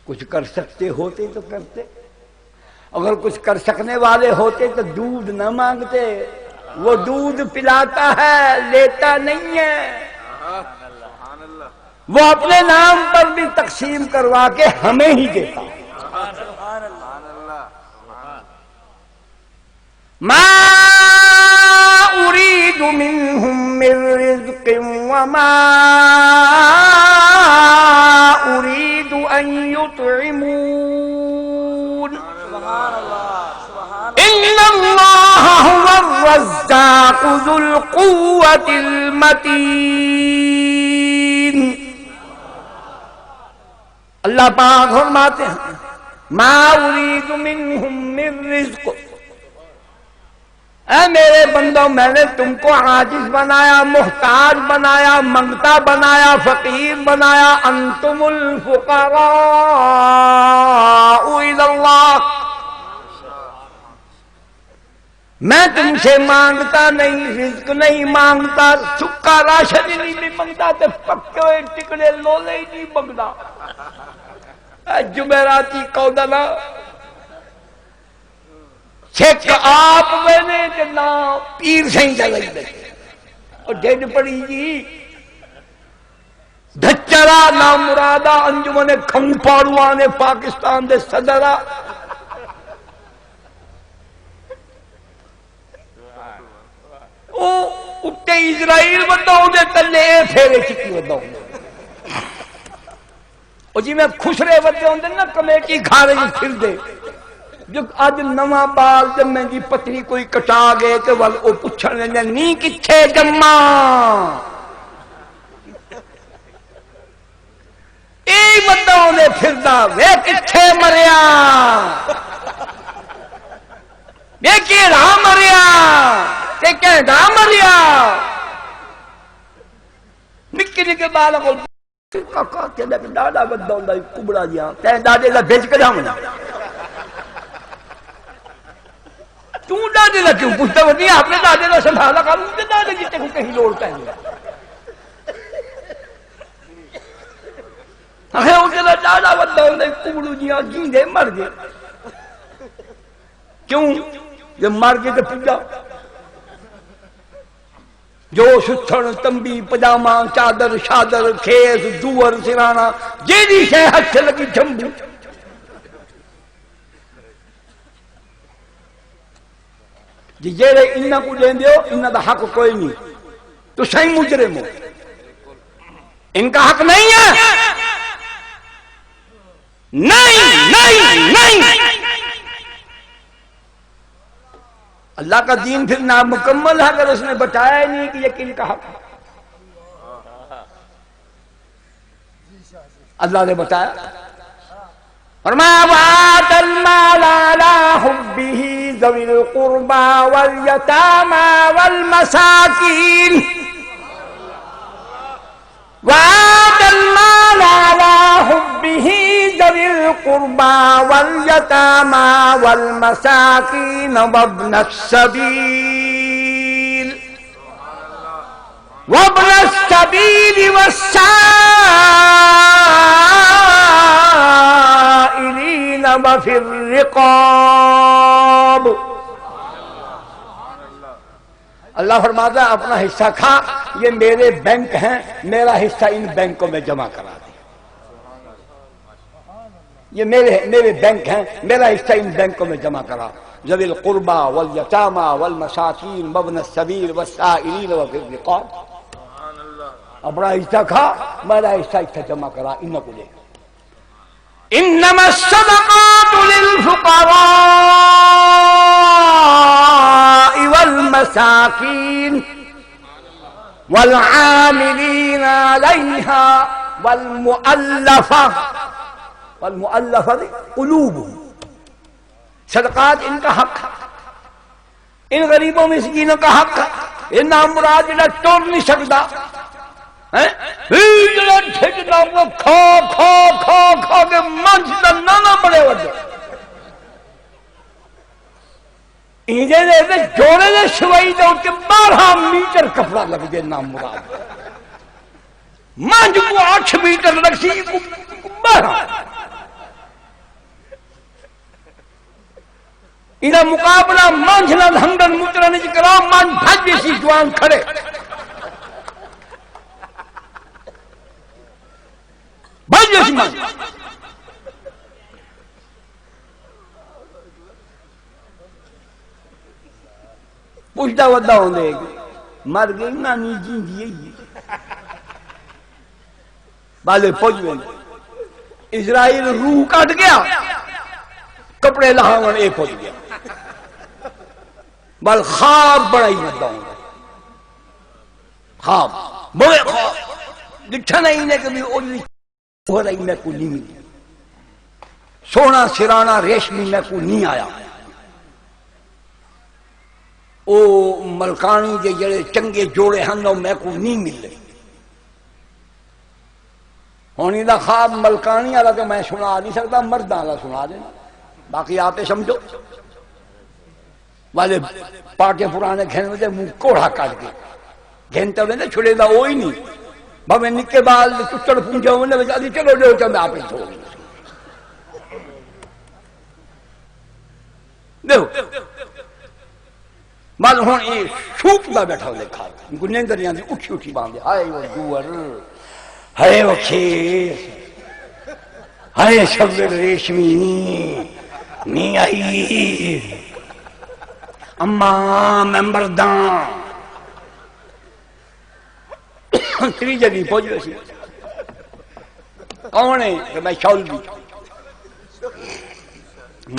کچھ کر سکتے ہوتے تو کرتے، اگر کچھ کر سکنے والے ہوتے تو دودھ نہ مانگتے، وہ دودھ پلاتا ہے لیتا نہیں ہے، وہ اپنے نام پر بھی تقسیم کروا کے ہمیں ہی دیتا۔ ما اريد منهم من رزق وما اريد ان يطعمون ان الله هو الرزاق ذو القوة المتين۔ اللہ پاک فرماتے ہیں ما اريد منهم من رزق، اے میرے بندوں میں نے تم کو عاجز بنایا، محتاج بنایا، منگتا بنایا، فقیر بنایا۔ انتم الفقراء الی اللہ، میں تم سے مانگتا نہیں، رزق نہیں مانگتا، سکا راشن ہی نہیں مانگتا، تو پکے ہوئے ٹکڑے لولے ہی نہیں مانگتا۔ جمعراتی کودنا چھک آپ میں نے کہ نہ پیر سہیں چلائی دے اور ڈیڈ پڑی جی دھچرا نام مرادہ انجمن کھنگ پاڑوان پاکستان دے صدرہ او اٹھے اسرائیل بتاؤں دے تلے پھیرے چکی بتاؤں دے اور جی میں خسرے بتے ہوں دے نا کمیٹی گھارے جی پھر دے جو آج نواں بال جب میں جی پتری کوئی کٹا گئے تو وہ پوچھنے لیں نی کچھے جمع ای بتاؤں دے پھر دا وے کچھے مریا وے کی راہ مریا تے کہ راہ مریا نکی نکی بالا کو کاکا کہ ڈاڈا بداؤں دا کبڑا جیاں تے ڈاڈے دا بھیج کر جاؤں تو ڈاڈے دا کیوں پوچھتا وہ نہیں آپ نے ڈاڈے دا سنبھالا کروں کہ ڈاڈے جیتے کو کہیں لوڑ پہن گا ہمیں اسے دا ڈاڈا بداؤں دا کبڑو جیاں جیندے مر گئے کیوں جب مر گئے تو پجا جو ستھڑ تمبی پجامہ چادر شادر کھیس دور سرانا جیدی شے ہاتھ سے لگی جھمبو جی جیڑے انہا کو دیں دیو انہا دا حق کوئی نہیں تو صحیح مجرم ہو ان کا حق نہیں ہے نہیں نہیں نہیں اللہ کا دین پھر نامکمل ہے اگر اس نے بتایا ہی نہیں کہ یہ کن کا حق ہے اللہ نے بتایا فرمایا وآتَ الْمَالَ عَلَى حُبِّهِ ذَوِي الْقُرْبَى وَالْيَتَامَى وَالْمَسَاكِينِ وآتَ الْمَالَ عَلَى حُبِّهِ ذَوِي الْقُرْبَى وَالْيَتَامَى وَالْمَسَاكِينَ وَابْنَ السَّبِيلِ وَالسَّائِلِينَ وَفِي الرِّقَابِ اللہ فرماتا ہے اپنا حصہ کھا، یہ میرے بینک ہیں، میرا حصہ ان بینکوں میں جمع کرا دے، یہ میرے بینک ہیں، میرا حصہ ان بینکوں میں جمع کرا۔ ذوی القربى والیتامى والمساکین وابن السبیل والسائلین وفی الرقاب، اپنا حصہ کھا، میرا حصہ اتنا جمع کرا ان کو دے۔ انما الصدقات للفقراء والمساکین والعاملین علیہا والمؤلفہ قلوبہم، صدقات ان کا حق ہے، ان غریبوں مسکینوں کا حق ہے، یہ نام مراد جڑا توڑ نہیں سکتا کھا کھا کھا کھا کے منچ کا نانا بڑے وڈے جوڑے دے سوائی دے کے 12 میٹر کپڑا لگ جائے نام مراد منج کو 8 میٹر لگ سی 12 ادھر مقابلہ مانجھنا دھندن مترنے جی کرا مان بھج سی جوان کھڑے بھج سی مان پوچھتا ودا ہوندے مر گئی نانی جیندی بالے پوچھ وین اسرائیل روح کٹ گیا کپڑے لہاون اے پوچھ گیا بل خواب بڑا ہی ودا ہوندا خواب بڑے خواب دکھا نہیں نے کبھی اولی ہو رہی میں کو نہیں ملی سونا سرانا ریشمی میں کو نہیں آیا او ملکانی کے جڑے چنگے جوڑے ہن میں کو نہیں ملے ہونی دا خواب ملکانی والا تو میں سنا نہیں سکتا مرداں والا سنا دینا باقی آپ سمجھو والے پاکے پرانے گھن میں منہ کوڑا کٹ کے گھنٹے میں چھڑے دا وہی نہیں بھاوے نکے بال چچڑ پونجا ہونے میں چلو جو کہ میں آپ ہی چھوڑ دیکھو مال ہوں یہ شوپ دا بیٹھا ہوئے کھا ان کو نیندر یہاں دی اٹھی اٹھی باندھے ہائے وہ دوار ہائے وہ کھیس ہائے شبر ریشمی نی آئی اماں ممبردان تری جگہ پہنچ ویسی کون ہے کہ میں شولوی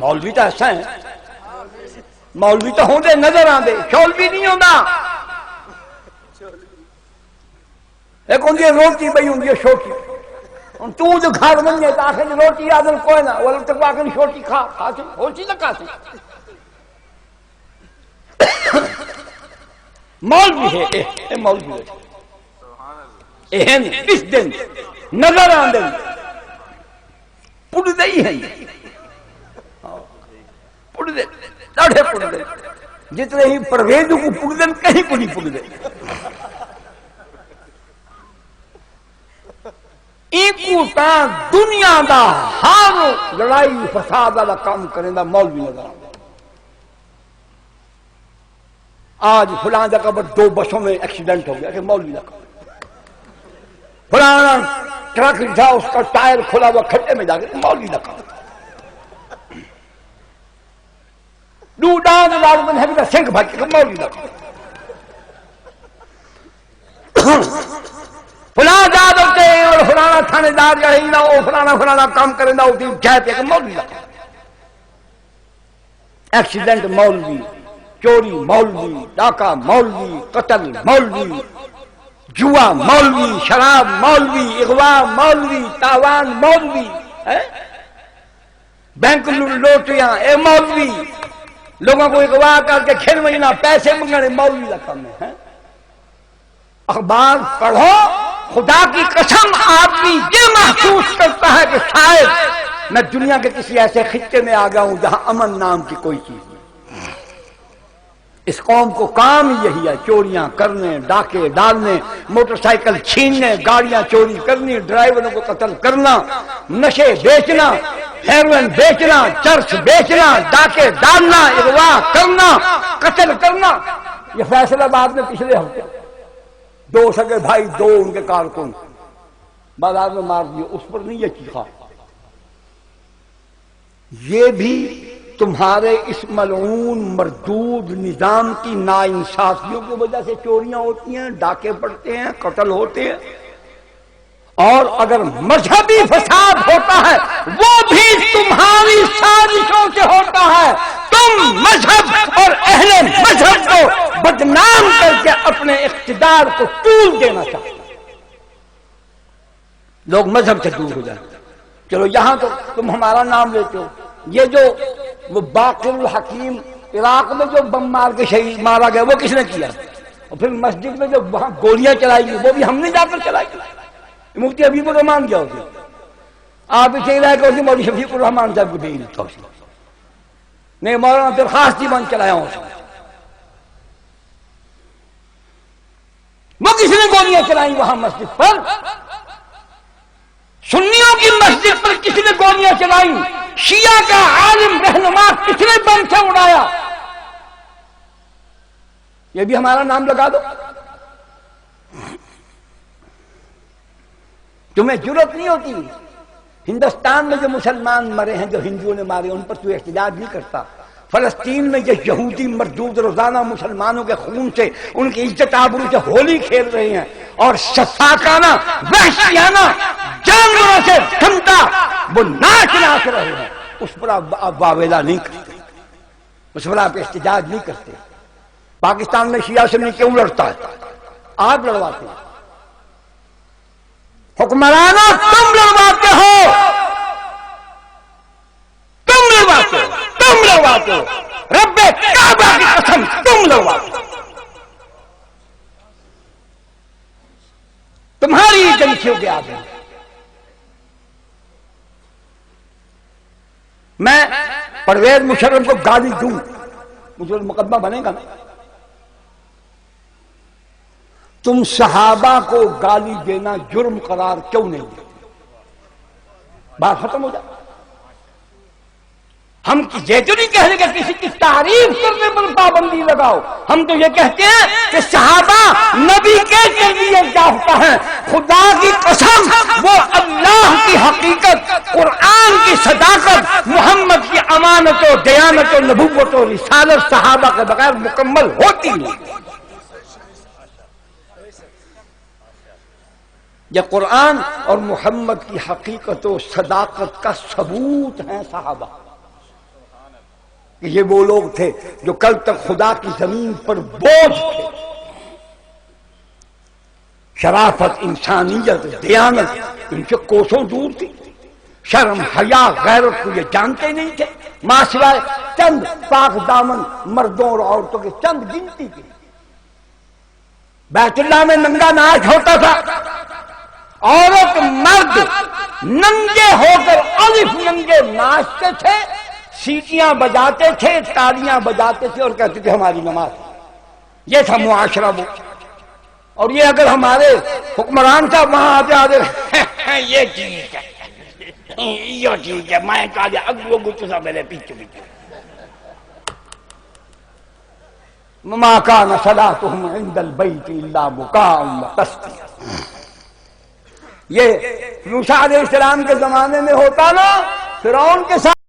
مولوی تو ایسا ہے مولوی تو ہوندے نظر آندے شولوی نہیں ہوندا ایک ہوندی ہے روٹی بھئی ہوندی ہے شوٹی تو جو گھر نہیں ہے تو آخر روٹی آدھر کوئی نہ وہ تک آخر شوٹی کھا کھاتے ہوتی نہ کھاتے مولوی ہے اے مولوی ہے اہن اس دن نظر آندے پڑ دے ہی ہے پڑ دے لاڑے پڑ دے جتنے ہی پرویزوں کو پڑ دے کہیں کو نہیں پڑ دے ایکو تا دنیا دا ہر لڑائی فساد والا کام کریں دا مولوی نظر آندے آج فلاں جگہ پر 2 بسوں میں ایکسیڈنٹ ہو گیا کہ مولوی کا فلاں ٹرک تھا اس کا ٹائر کھلا ہوا کھڈے میں جا کے مولوی کا ڈاند لازمن ہے کہ سنگھ بھائی کہ مولوی کا فلاں جاد ہوتے ہیں اور فلانا تھانے دار جائے نا وہ فلانا کام کریں نا وہ جاتے کہ مولوی کا ایکسیڈنٹ مولوی چوری مولوی ڈاکہ مولوی قتل مولوی جوا مولوی شراب مولوی اغوا مولوی تاوان مولوی بینک لوٹیاں اے مولوی لوگوں کو اغوا کر کے کھیل مہینہ پیسے منگانے مولوی کا کام ہے اخبار پڑھو خدا کی قسم آدمی یہ محسوس کرتا ہے کہ شاید میں دنیا کے کسی ایسے خطے میں آ گیا ہوں جہاں امن نام کی کوئی چیز نہیں اس قوم کو کام یہی ہے چوریاں کرنے ڈاکے ڈالنے موٹر سائیکل چھیننے گاڑیاں چوری کرنی ڈرائیوروں کو قتل کرنا نشے بیچنا ہیروئن بیچنا چرس بیچنا ڈاکے ڈالنا اغوا کرنا قتل کرنا یہ فیصلہ آباد میں پچھلے ہفتے 2 سگے بھائی 2 ان کے کارکن بازار میں مار دیے اس پر نہیں یہ چیخا یہ بھی تمہارے اس ملعون مردود نظام کی ناانصافیوں کی وجہ سے چوریاں ہوتی ہیں ڈاکے پڑتے ہیں قتل ہوتے ہیں اور اگر مذہبی فساد ہوتا ہے وہ بھی تمہاری سازشوں سے ہوتا ہے تم مذہب اور اہل مذہب کو بدنام کر کے اپنے اقتدار کو طول دینا چاہتے ہیں لوگ مذہب سے دور ہو جائیں چلو یہاں تو تم ہمارا نام لیتے ہو یہ جو وہ باقر الحکیم عراق میں جو بم مار کے شہید مارا گیا وہ کس نے کیا اور پھر مسجد میں جو وہاں گولیاں چلائی گئی وہ بھی ہم نے جا کر چلائی مفتی حبیب الرحمان کیا ہوتی آپ اسے رہا کہ اسی مولوی شفیق الرحمان صاحب کو دے دیتا نہیں مولانا درخواست ہی بند چلایا ہوں وہ کس نے گولیاں چلائی وہاں مسجد پر سنیوں کی مسجد پر کس نے گولیاں چلائی شیعہ کا عالم رہنما کس نے بم سے اڑایا؟ یہ بھی ہمارا نام لگا دو۔ تمہیں جرأت نہیں ہوتی؟ ہندوستان میں جو مسلمان مرے ہیں، جو ہندوؤں نے مارے، ان پر تو احتجاج نہیں کرتا؟ فلسطین میں جو یہودی مردود روزانہ مسلمانوں کے خون سے، ان کی عزت آبرو سے ہولی کھیل رہے ہیں اور شفاقانہ وحشیانہ جانوروں سے سمتا وہ ناچ رہے ہیں، اس پر آپ واویلا نہیں کرتے، اس پر آپ احتجاج نہیں کرتے۔ پاکستان میں شیعہ سنی کیوں لڑتا ہے؟ آپ لڑواتے ہیں، حکمرانوں تم لڑواتے ہو، تم لڑواتے ہو، تم لڑواتے ہو، رب کعبہ کی قسم تم لڑواتے ہو، تمہاری ایجنسیوں کے آگے۔ میں پرویز مشرف کو گالی دوں، مجھے مقدمہ بنے گا نا؟ تم صحابہ کو گالی دینا جرم قرار کیوں نہیں دیتے؟ بات ختم ہو جائے۔ ہم یہ تو نہیں کہہ رہے کہ کسی کی تعریف کرنے پر پابندی لگاؤ، ہم تو یہ کہتے ہیں کہ صحابہ نبی کے تربیت یافتہ ہیں، خدا کی قسم وہ اللہ کی حقیقت، قرآن کی صداقت، محمد کی امانت و دیانت و نبوت و رسالت صحابہ کے بغیر مکمل ہوتی نہیں۔ یہ قرآن اور محمد کی حقیقت و صداقت کا ثبوت ہیں صحابہ، کہ یہ وہ لوگ تھے جو کل تک خدا کی زمین پر بوجھ تھے، شرافت، انسانیت، دیانت ان سے کوسوں دور تھی، شرم، حیا، غیرت کو یہ جانتے نہیں تھے، ماں سوائے چند پاک دامن مردوں اور عورتوں کے چند گنتی کے۔ بیت اللہ میں ننگا ناچ ہوتا تھا، عورت مرد ننگے ہو کر الف ننگے ناچتے تھے، سیٹیاں بجاتے تھے، تالیاں بجاتے تھے اور کہتے تھے ہماری نماز۔ یہ تھا معاشرہ وہ۔ اور یہ اگر ہمارے حکمران صاحب وہاں آتے آتے یہ ٹھیک ہے، یہ ٹھیک ہے، میں کہا اگو گچو سا میرے پیچھے پیچھے ما کان صلاتهم عند البیت الا بکاء وتسبیح۔ یہ موسیٰ علیہ السلام کے زمانے میں ہوتا نا، فرعون کے ساتھ